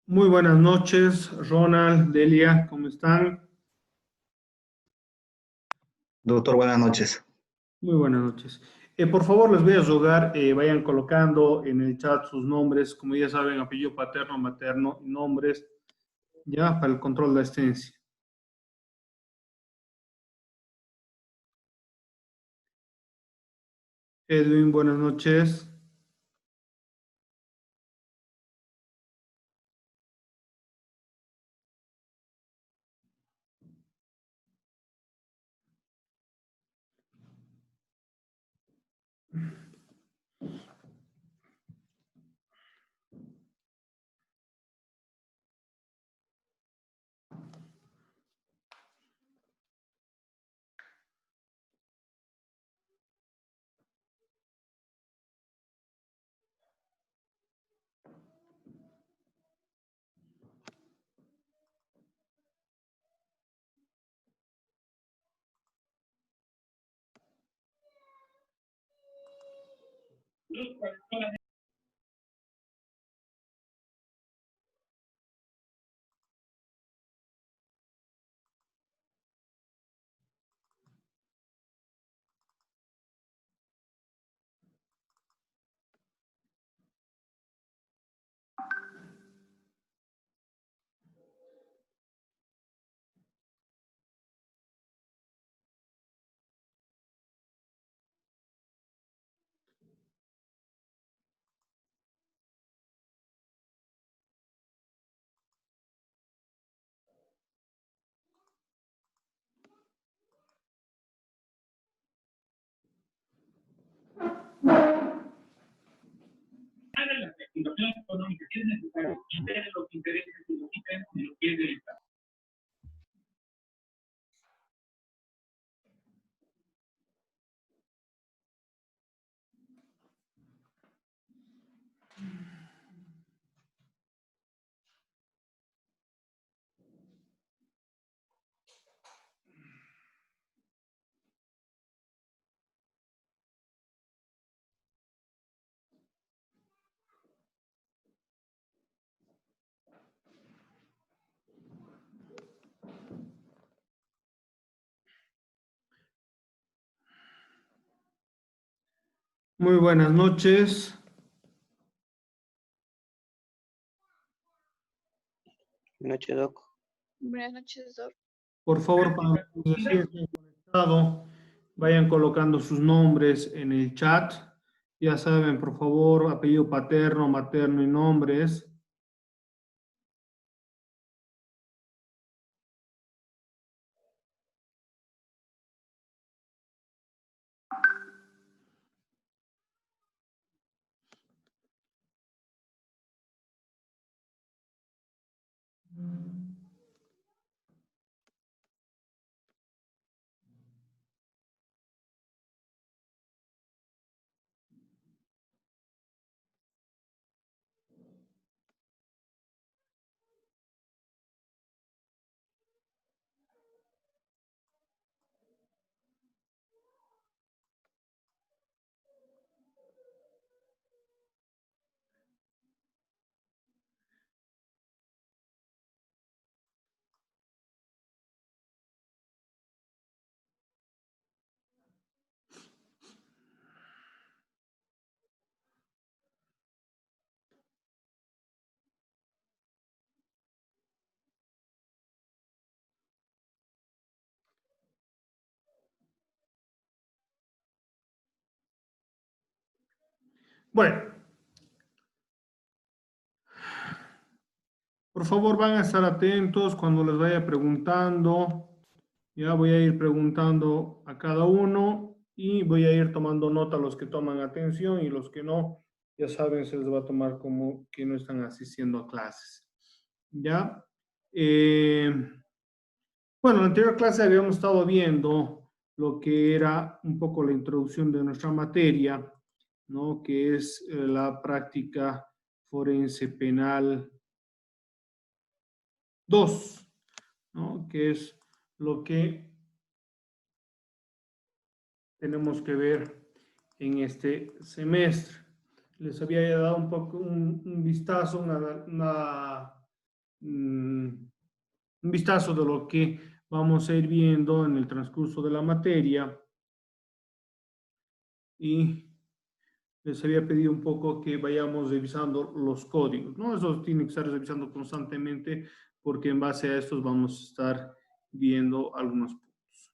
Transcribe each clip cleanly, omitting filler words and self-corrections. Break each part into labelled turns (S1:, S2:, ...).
S1: Muy buenas noches, Ronald, Delia, ¿cómo están?
S2: Doctor, buenas noches.
S1: Muy buenas noches. Por favor, les voy a rogar, vayan colocando en el chat sus nombres, como ya saben, apellido paterno, materno y nombres, ya, para el control de asistencia. Edwin, buenas noches.
S3: La reactivación económica que es necesario y ver los intereses y los ítems de lo que es del Estado.
S1: Muy buenas noches.
S4: Buenas noches, Doc.
S5: Buenas noches, Doc.
S1: Por favor, para los que sí estén conectados, vayan colocando sus nombres en el chat. Ya saben, por favor, apellido paterno, materno y nombres. Bueno, por favor van a estar atentos cuando les vaya preguntando. Ya voy a ir preguntando a cada uno y voy a ir tomando nota a los que toman atención y los que no, ya saben, se les va a tomar como que no están asistiendo a clases. ¿Ya? Eh, bueno, en la anterior clase habíamos estado viendo lo que era un poco la introducción de nuestra materia, ¿no? Que es la práctica forense penal 2, ¿no? Que es lo que tenemos que ver en este semestre. Les había dado un poco un vistazo, una un vistazo de lo que vamos a ir viendo en el transcurso de la materia. Y les había pedido un poco que vayamos revisando los códigos, ¿no? Eso tiene que estar revisando constantemente porque en base a estos vamos a estar viendo algunos puntos.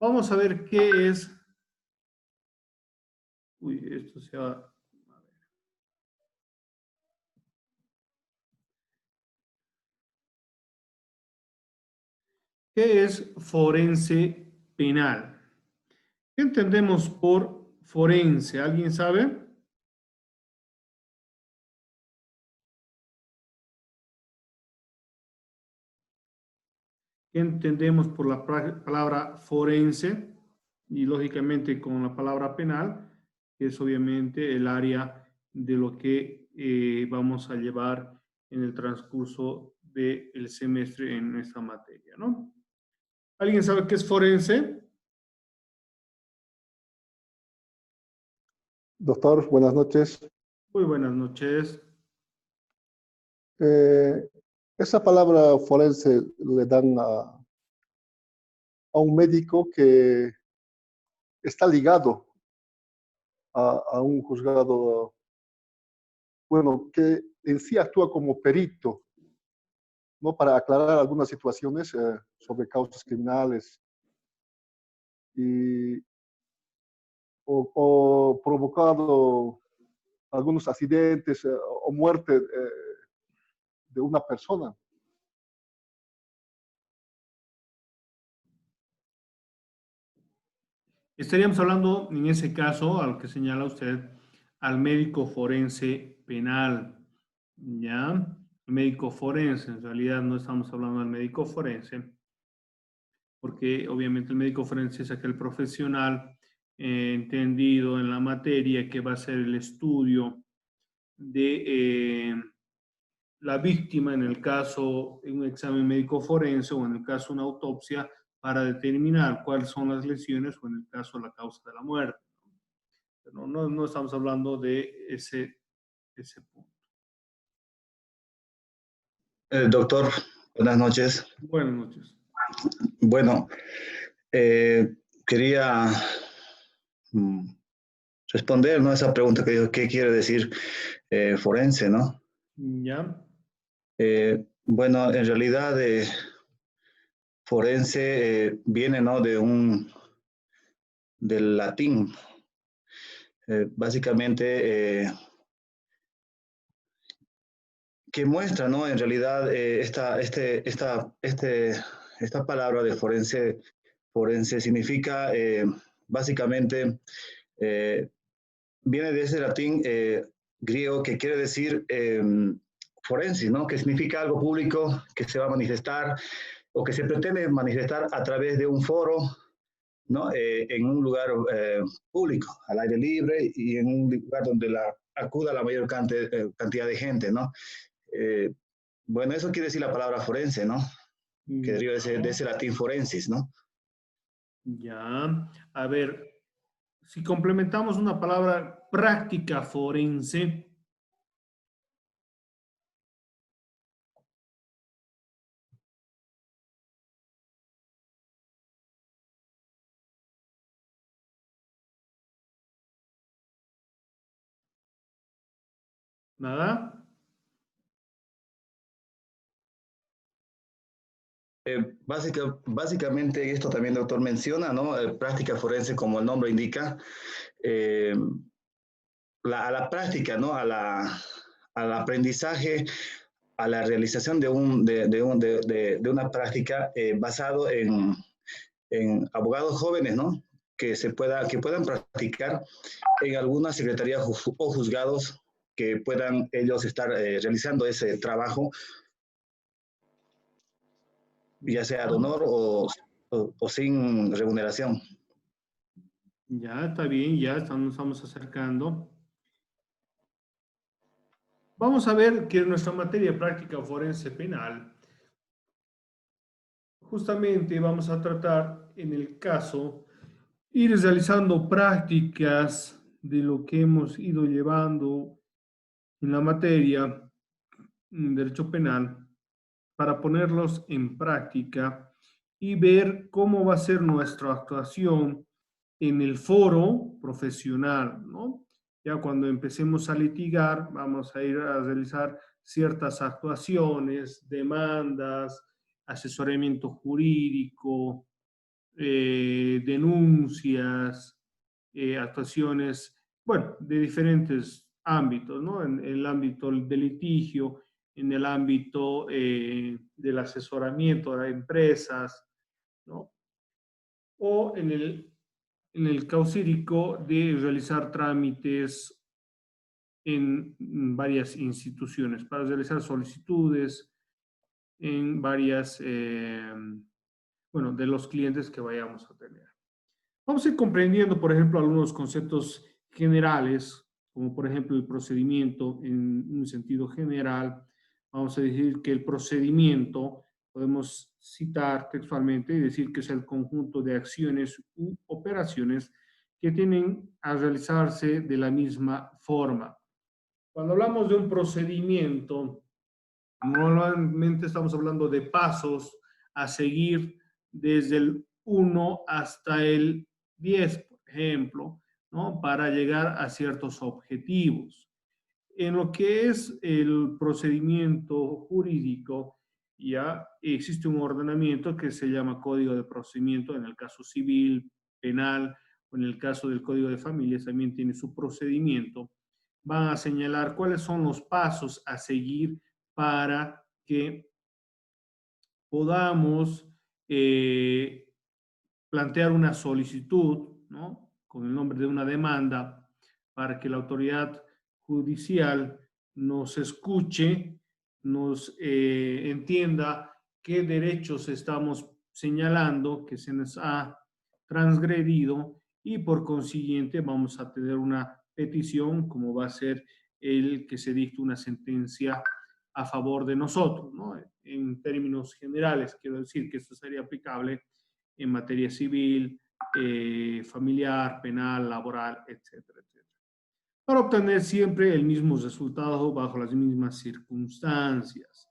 S1: Vamos a ver qué es. Uy, esto se va. A ver. ¿Qué es forense penal? ¿Qué entendemos por forense? ¿Alguien sabe? ¿Qué entendemos por la palabra forense? Y lógicamente con la palabra penal, que es obviamente el área de lo que vamos a llevar en el transcurso del semestre en esta materia, ¿no? ¿Alguien sabe qué es forense?
S6: Doctor, buenas noches.
S1: Muy buenas noches.
S6: Esa palabra forense le dan a un médico que está ligado a un juzgado, bueno, que en sí actúa como perito, ¿no? Para aclarar algunas situaciones sobre causas criminales y, o provocado algunos accidentes o muerte de una persona.
S1: Estaríamos hablando, en ese caso, al que señala usted, al médico forense penal, ¿ya? El médico forense, en realidad no estamos hablando del médico forense, porque obviamente el médico forense es aquel profesional entendido en la materia que va a hacer el estudio de la víctima en el caso de un examen médico forense o en el caso de una autopsia para determinar cuáles son las lesiones o en el caso de la causa de la muerte. Pero no estamos hablando de ese punto.
S2: Doctor, buenas noches.
S1: Buenas noches.
S2: Bueno, quería responder, ¿no? Esa pregunta que dijo, ¿qué quiere decir forense, no?
S1: ¿Ya?
S2: Bueno, en realidad forense viene, ¿no? Del latín. Básicamente, que muestra, ¿no? En realidad, esta palabra de forense significa básicamente, viene de ese latín griego que quiere decir forensis, ¿no? Que significa algo público que se va a manifestar o que se pretende manifestar a través de un foro, ¿no? En un lugar público, al aire libre y en un lugar donde acuda la mayor cantidad de gente, ¿no? Bueno, eso quiere decir la palabra forense, ¿no? Que deriva de ese latín forensis, ¿no?
S1: Ya. A ver, si complementamos una palabra práctica forense, ¿nada?
S2: Básicamente, esto también el doctor menciona, ¿no? Práctica forense, como el nombre indica, a la práctica, ¿no? Al aprendizaje, a la realización de una práctica basado en abogados jóvenes, ¿no? Que puedan practicar en alguna secretaría o juzgados que puedan ellos estar realizando ese trabajo, ya sea de honor o sin remuneración.
S1: Ya, está bien, ya nos estamos acercando. Vamos a ver que en nuestra materia práctica forense penal, justamente vamos a tratar en el caso, ir realizando prácticas de lo que hemos ido llevando en la materia derecho penal para ponerlos en práctica y ver cómo va a ser nuestra actuación en el foro profesional, ¿no? Ya cuando empecemos a litigar, vamos a ir a realizar ciertas actuaciones, demandas, asesoramiento jurídico, denuncias, actuaciones, bueno, de diferentes ámbitos, ¿no? En el ámbito del litigio, en el ámbito del asesoramiento a empresas, ¿no? O en el causídico de realizar trámites en varias instituciones, para realizar solicitudes en varias, bueno, de los clientes que vayamos a tener. Vamos a ir comprendiendo, por ejemplo, algunos conceptos generales, como por ejemplo el procedimiento en un sentido general. Vamos a decir que el procedimiento, podemos citar textualmente y decir que es el conjunto de acciones u operaciones que tienen a realizarse de la misma forma. Cuando hablamos de un procedimiento, normalmente estamos hablando de pasos a seguir desde el 1 hasta el 10, por ejemplo, ¿no? Para llegar a ciertos objetivos. En lo que es el procedimiento jurídico, ya existe un ordenamiento que se llama Código de Procedimiento en el caso civil, penal, o en el caso del Código de Familias también tiene su procedimiento. Van a señalar cuáles son los pasos a seguir para que podamos plantear una solicitud, ¿no? Con el nombre de una demanda, para que la autoridad judicial nos escuche, nos entienda qué derechos estamos señalando que se nos ha transgredido y por consiguiente vamos a tener una petición como va a ser el que se dicte una sentencia a favor de nosotros, ¿no? En términos generales, quiero decir que esto sería aplicable en materia civil, familiar, penal, laboral, etcétera, etcétera. Para obtener siempre el mismo resultado bajo las mismas circunstancias.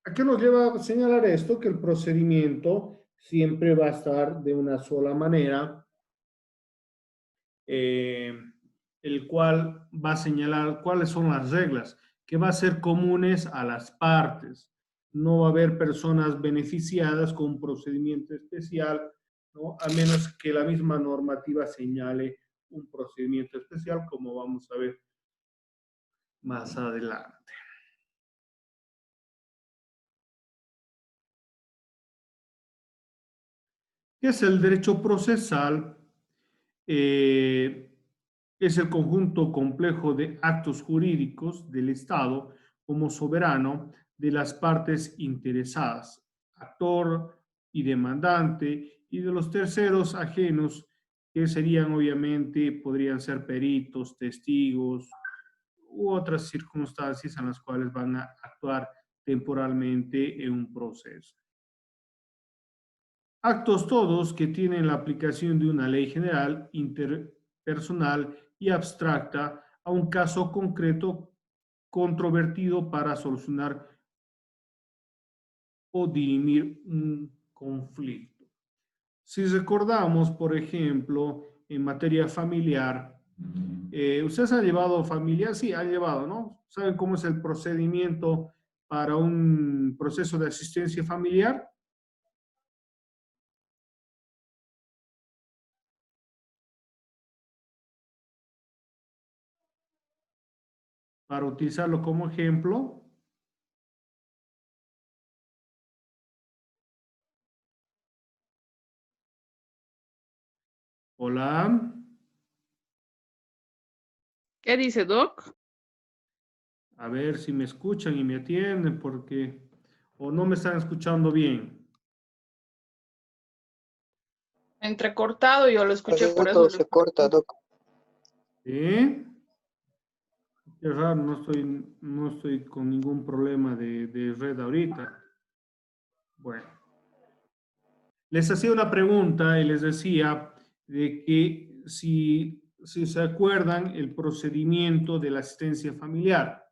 S1: ¿A qué nos lleva a señalar esto? Que el procedimiento siempre va a estar de una sola manera, el cual va a señalar cuáles son las reglas que va a ser comunes a las partes. No va a haber personas beneficiadas con un procedimiento especial, ¿no? A menos que la misma normativa señale un procedimiento especial, como vamos a ver más adelante. ¿Qué es el derecho procesal? Es el conjunto complejo de actos jurídicos del Estado como soberano de las partes interesadas, actor y demandante, y de los terceros ajenos, que serían obviamente, podrían ser peritos, testigos u otras circunstancias en las cuales van a actuar temporalmente en un proceso. Actos todos que tienen la aplicación de una ley general, interpersonal y abstracta a un caso concreto controvertido para solucionar o dirimir un conflicto. Si recordamos, por ejemplo, en materia familiar, ¿ustedes han llevado familia? Sí, han llevado, ¿no? ¿Saben cómo es el procedimiento para un proceso de asistencia familiar? Para utilizarlo como ejemplo. Hola.
S7: ¿Qué dice, Doc?
S1: A ver si me escuchan y me atienden porque o no me están escuchando bien.
S7: Entrecortado, yo lo escuché por eso.
S4: Todo se corta, Doc.
S1: ¿Sí? Qué raro, no estoy con ningún problema de red ahorita. Bueno. Les hacía una pregunta y les decía de que si se acuerdan el procedimiento de la asistencia familiar.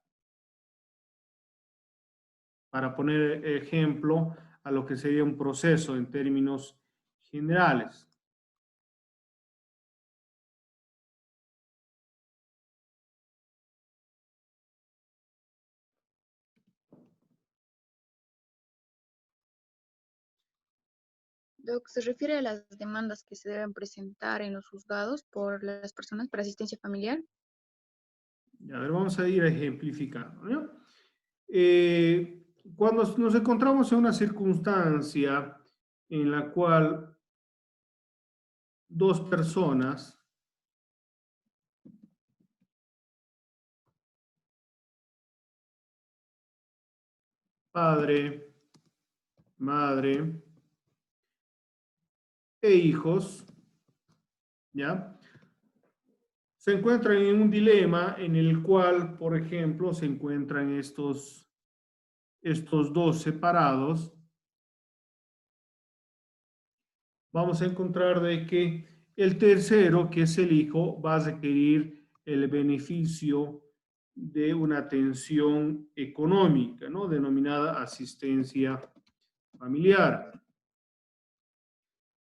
S1: para poner ejemplo a lo que sería un proceso en términos generales.
S5: Doc, ¿se refiere a las demandas que se deben presentar en los juzgados por las personas para asistencia familiar?
S1: A ver, vamos a ir ejemplificando, ¿no? Cuando nos encontramos en una circunstancia en la cual dos personas padre, madre e hijos, ¿ya? Se encuentran en un dilema en el cual, por ejemplo, se encuentran estos dos separados. Vamos a encontrar de que el tercero, que es el hijo, va a requerir el beneficio de una atención económica, ¿no? Denominada asistencia familiar.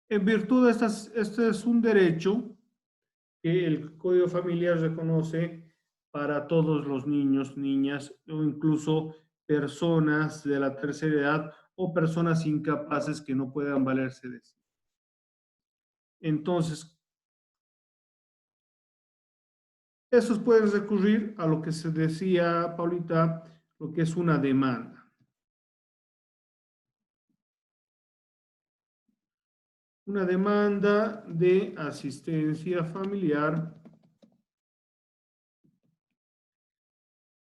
S1: En virtud de este es un derecho que el Código Familiar reconoce para todos los niños, niñas o incluso personas de la tercera edad o personas incapaces que no puedan valerse de sí. Entonces, esos pueden recurrir a lo que se decía, Paulita, lo que es una demanda. Una demanda de asistencia familiar,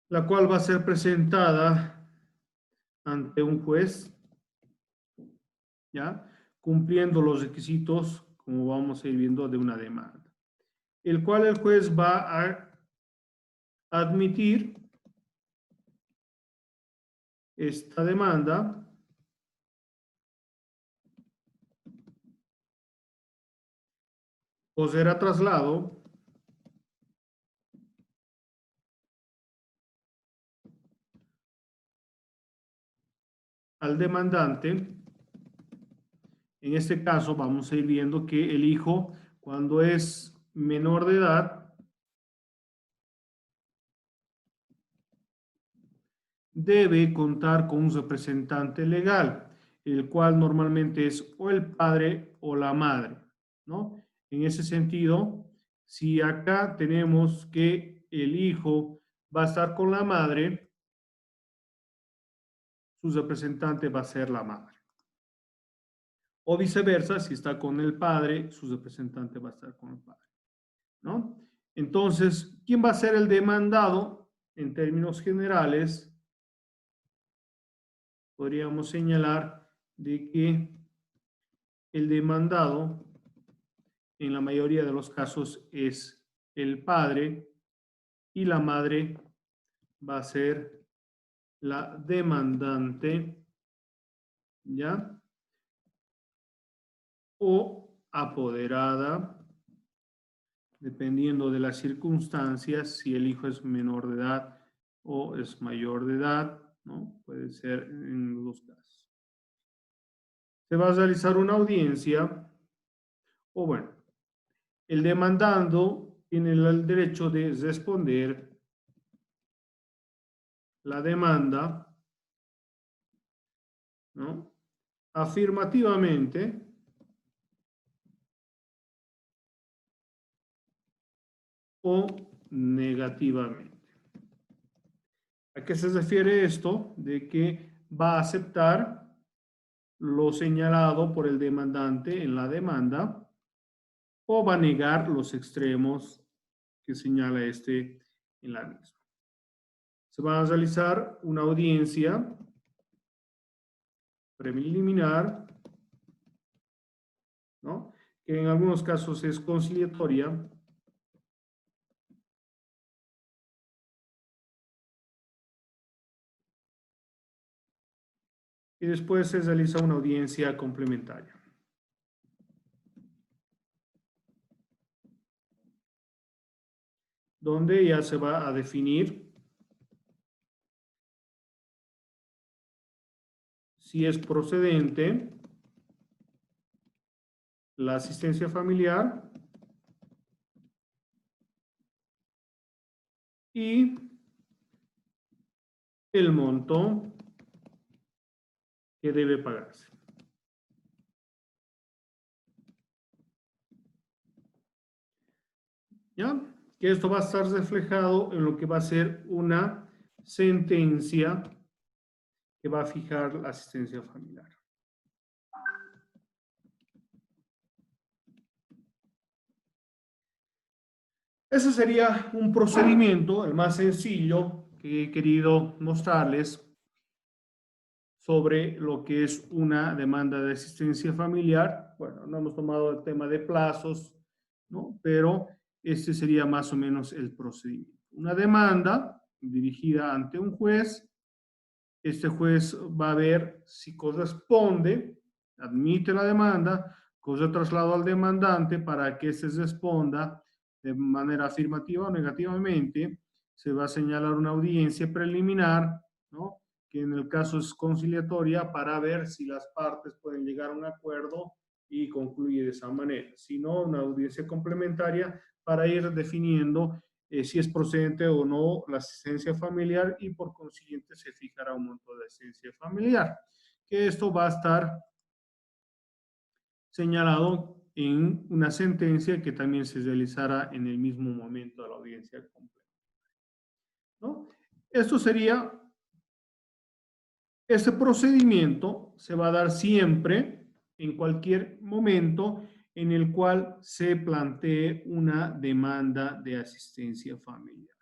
S1: la cual va a ser presentada ante un juez, ¿ya? Cumpliendo los requisitos, como vamos a ir viendo, de una demanda, el cual el juez va a admitir esta demanda o será traslado al demandante. En este caso vamos a ir viendo que el hijo, cuando es menor de edad, debe contar con un representante legal, el cual normalmente es o el padre o la madre, ¿no? En ese sentido, si acá tenemos que el hijo va a estar con la madre, su representante va a ser la madre. O viceversa, si está con el padre, su representante va a estar con el padre, ¿no? Entonces, ¿quién va a ser el demandado? En términos generales, podríamos señalar de que el demandado, en la mayoría de los casos, es el padre y la madre va a ser la demandante, ¿ya? O apoderada, dependiendo de las circunstancias, si el hijo es menor de edad o es mayor de edad, ¿no? Puede ser en los dos casos. Se va a realizar una audiencia, o bueno, el demandando tiene el derecho de responder la demanda, ¿no? Afirmativamente o negativamente. ¿A qué se refiere esto? De que va a aceptar lo señalado por el demandante en la demanda o va a negar los extremos que señala este en la misma. Se va a realizar una audiencia preliminar, ¿no? Que en algunos casos es conciliatoria, y después se realiza una audiencia complementaria, donde ya se va a definir si es procedente la asistencia familiar y el monto que debe pagarse. ¿Ya? Que esto va a estar reflejado en lo que va a ser una sentencia que va a fijar la asistencia familiar. Ese sería un procedimiento, el más sencillo, que he querido mostrarles sobre lo que es una demanda de asistencia familiar. Bueno, no hemos tomado el tema de plazos, ¿no? Pero este sería más o menos el procedimiento. Una demanda dirigida ante un juez. Este juez va a ver si corresponde, admite la demanda, cosa traslado al demandante para que éste responda de manera afirmativa o negativamente. Se va a señalar una audiencia preliminar, ¿no? Que en el caso es conciliatoria para ver si las partes pueden llegar a un acuerdo y concluye de esa manera. Si no, una audiencia complementaria para ir definiendo si es procedente o no la asistencia familiar y por consiguiente se fijará un monto de asistencia familiar. Que esto va a estar señalado en una sentencia que también se realizará en el mismo momento de la audiencia completa, ¿no? Esto sería, este procedimiento se va a dar siempre, en cualquier momento en el cual se plantee una demanda de asistencia familiar.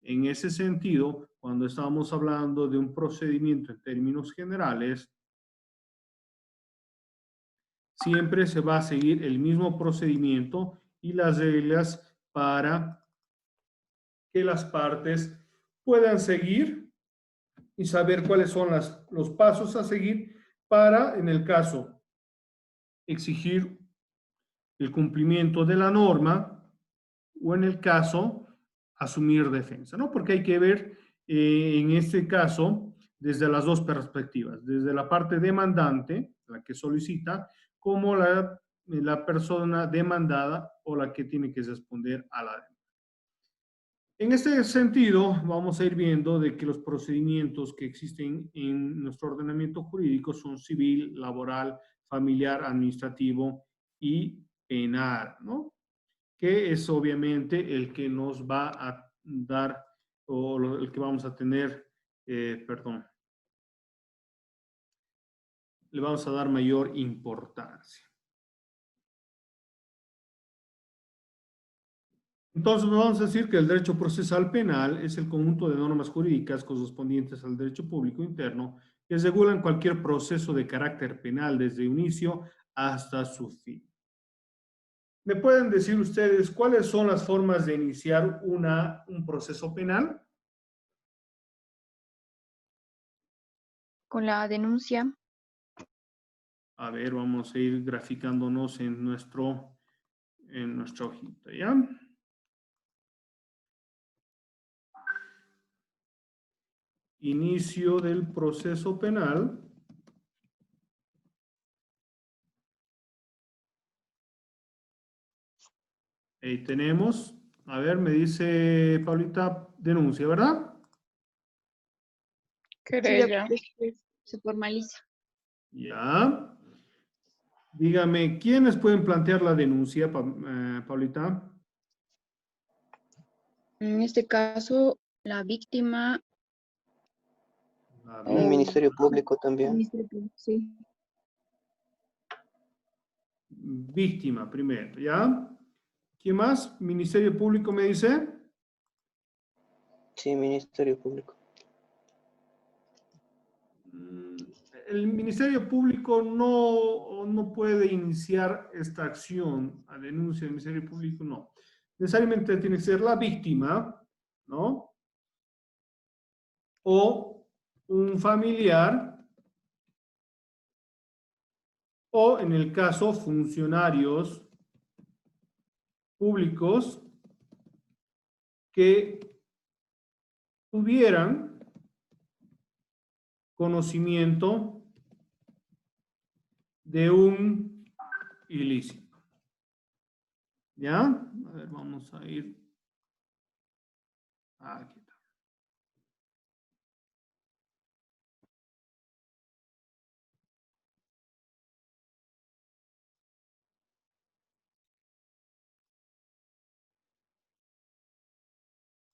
S1: En ese sentido, cuando estamos hablando de un procedimiento en términos generales, siempre se va a seguir el mismo procedimiento y las reglas para que las partes puedan seguir y saber cuáles son los pasos a seguir para, en el caso, exigir el cumplimiento de la norma o en el caso, asumir defensa, ¿no? Porque hay que ver en este caso desde las dos perspectivas, desde la parte demandante, la que solicita, como la persona demandada o la que tiene que responder a la demanda. En este sentido, vamos a ir viendo de que los procedimientos que existen en nuestro ordenamiento jurídico son civil, laboral, familiar, administrativo y penal, ¿no? Que es obviamente el que nos va a dar, o el que vamos a tener, perdón, le vamos a dar mayor importancia. Entonces, vamos a decir que el derecho procesal penal es el conjunto de normas jurídicas correspondientes al derecho público interno que regulan cualquier proceso de carácter penal desde el inicio hasta su fin. ¿Me pueden decir ustedes cuáles son las formas de iniciar un proceso penal?
S5: Con la denuncia.
S1: A ver, vamos a ir graficándonos en nuestra hojita, ¿ya? Inicio del proceso penal. Ahí tenemos. A ver, me dice Paulita, denuncia, ¿verdad?
S7: Querella.
S5: Sí, se formaliza.
S1: Ya. Dígame, ¿quiénes pueden plantear la denuncia, Paulita?
S5: En este caso, la víctima.
S4: El Ministerio Público también.
S5: Sí.
S1: Víctima primero, ¿ya? ¿Quién más? ¿Ministerio Público me dice?
S4: Sí, Ministerio Público.
S1: El Ministerio Público no puede iniciar esta acción a denuncia del Ministerio Público, no. Necesariamente tiene que ser la víctima, ¿no? O un familiar, o en el caso funcionarios públicos que tuvieran conocimiento de un ilícito. ¿Ya? A ver, vamos a ir. Aquí está.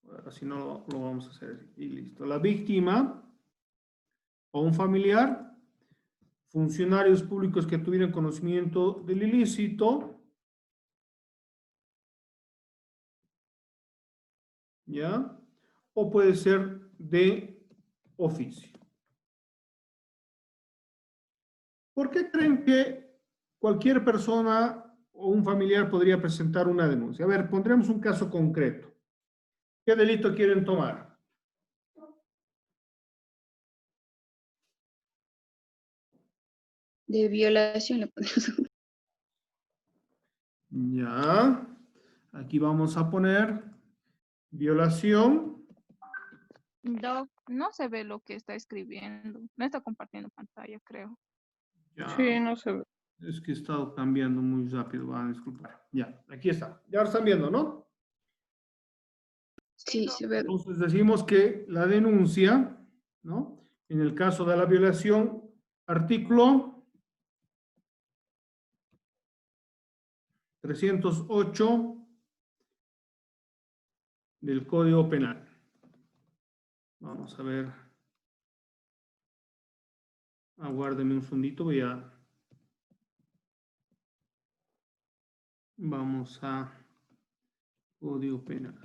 S1: Ahora si no lo vamos a hacer y listo. La víctima o un familiar, funcionarios públicos que tuvieran conocimiento del ilícito, ¿ya? O puede ser de oficio. ¿Por qué creen que cualquier persona o un familiar podría presentar una denuncia? A ver, pondremos un caso concreto. ¿Qué delito quieren tomar?
S5: De violación le ponemos.
S1: Ya. Aquí vamos a poner violación.
S7: Doc, no se ve lo que está escribiendo. No está compartiendo pantalla, creo.
S1: Ya.
S7: Sí, no se ve.
S1: Es que he estado cambiando muy rápido, van a disculpar. Ya, aquí está. Ya lo están viendo, ¿no?
S5: Sí, se ve.
S1: Entonces decimos que la denuncia, ¿no? En el caso de la violación, artículo 308 del Código Penal. Vamos a ver. Aguárdeme un segundito, voy a... Vamos a Código Penal.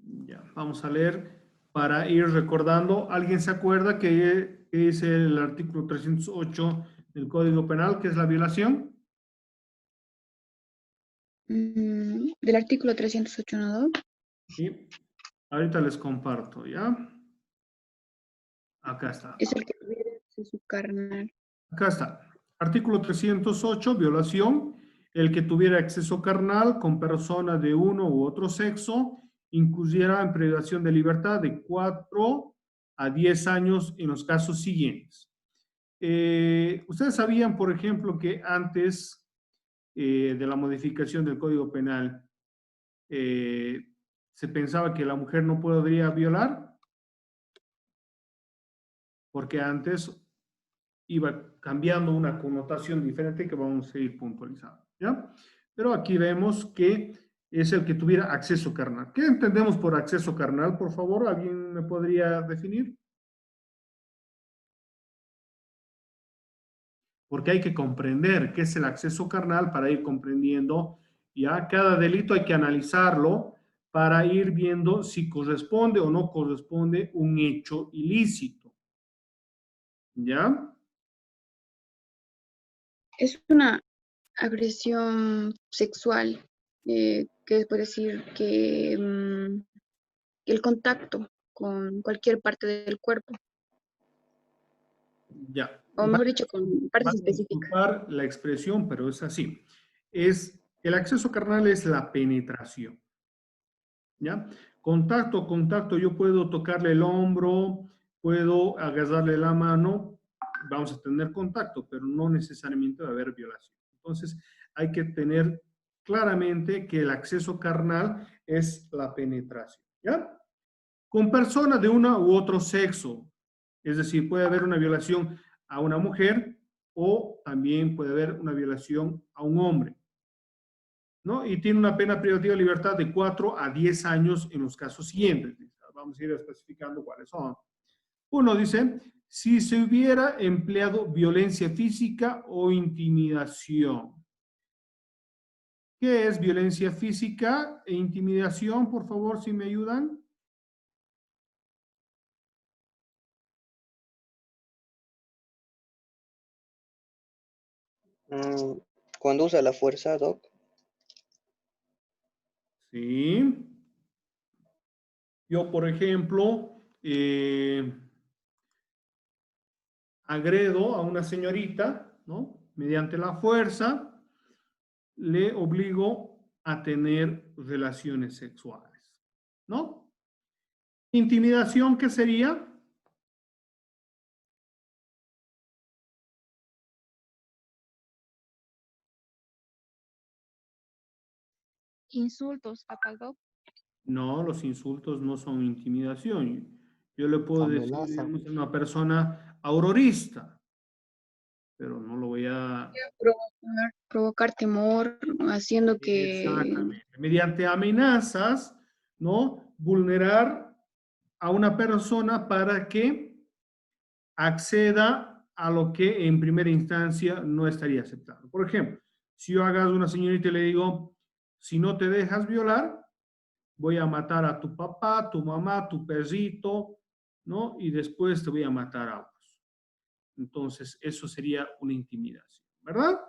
S1: Ya, vamos a leer para ir recordando. ¿Alguien se acuerda que es el artículo 308 del Código Penal, que es la violación?
S5: Del artículo 308, ¿no?
S1: Sí. Ahorita les comparto, ¿ya? Acá está.
S5: Es el que tuviera acceso carnal.
S1: Acá está. Artículo 308, violación. El que tuviera acceso carnal con persona de uno u otro sexo incurriera en privación de libertad de 4 a 10 años en los casos siguientes. Ustedes sabían, por ejemplo, que antes de la modificación del Código Penal se pensaba que la mujer no podría violar, porque antes iba cambiando una connotación diferente que vamos a ir puntualizando, ¿ya? Pero aquí vemos que es el que tuviera acceso carnal. ¿Qué entendemos por acceso carnal, por favor? ¿Alguien me podría definir? Porque hay que comprender qué es el acceso carnal para ir comprendiendo, ya cada delito hay que analizarlo para ir viendo si corresponde o no corresponde un hecho ilícito. ¿Ya?
S5: Es una agresión sexual, que puede decir que el contacto con cualquier parte del cuerpo,
S1: Ya.
S5: o mejor dicho, con partes
S1: Van a
S5: específicas.
S1: disculpar la expresión, pero es así. El acceso carnal es la penetración. ¿Ya? Contacto, yo puedo tocarle el hombro, puedo agarrarle la mano, vamos a tener contacto, pero no necesariamente va a haber violación. Entonces, hay que tener claramente que el acceso carnal es la penetración, ¿ya? Con personas de uno u otro sexo, es decir, puede haber una violación a una mujer o también puede haber una violación a un hombre, ¿no? Y tiene una pena privativa de libertad de 4 a 10 años en los casos siguientes. Vamos a ir especificando cuáles son. Uno dice, si se hubiera empleado violencia física o intimidación. ¿Qué es violencia física e intimidación? Por favor, si me ayudan.
S4: Cuando usa la fuerza, Doc.
S1: Sí. Yo, por ejemplo, agredo a una señorita, ¿no? Mediante la fuerza, le obligo a tener relaciones sexuales, ¿no? Intimidación, ¿qué sería?
S7: insultos, capaz, Doc.
S1: No, los insultos no son intimidación. Yo le puedo decir,
S6: Amenaza.
S1: digamos, a una persona aurorista, pero no lo voy a...
S5: Provocar temor, haciendo que
S1: Exactamente. Mediante amenazas, ¿no? Vulnerar a una persona para que acceda a lo que en primera instancia no estaría aceptado. Por ejemplo, si yo hagas una señorita y le digo, si no te dejas violar, voy a matar a tu papá, tu mamá, tu perrito, ¿no? Y después te voy a matar a vos. Entonces, eso sería una intimidación, ¿verdad?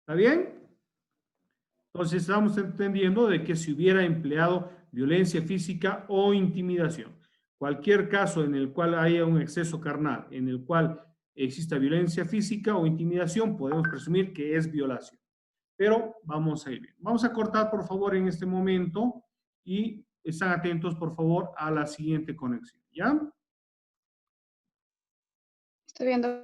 S1: ¿Está bien? Entonces, estamos entendiendo de que si hubiera empleado violencia física o intimidación, cualquier caso en el cual haya un exceso carnal, en el cual exista violencia física o intimidación, podemos presumir que es violación. Pero vamos a ir bien. Vamos a cortar, por favor, en este momento y están atentos, por favor, a la siguiente conexión, ¿ya?
S5: estoy viendo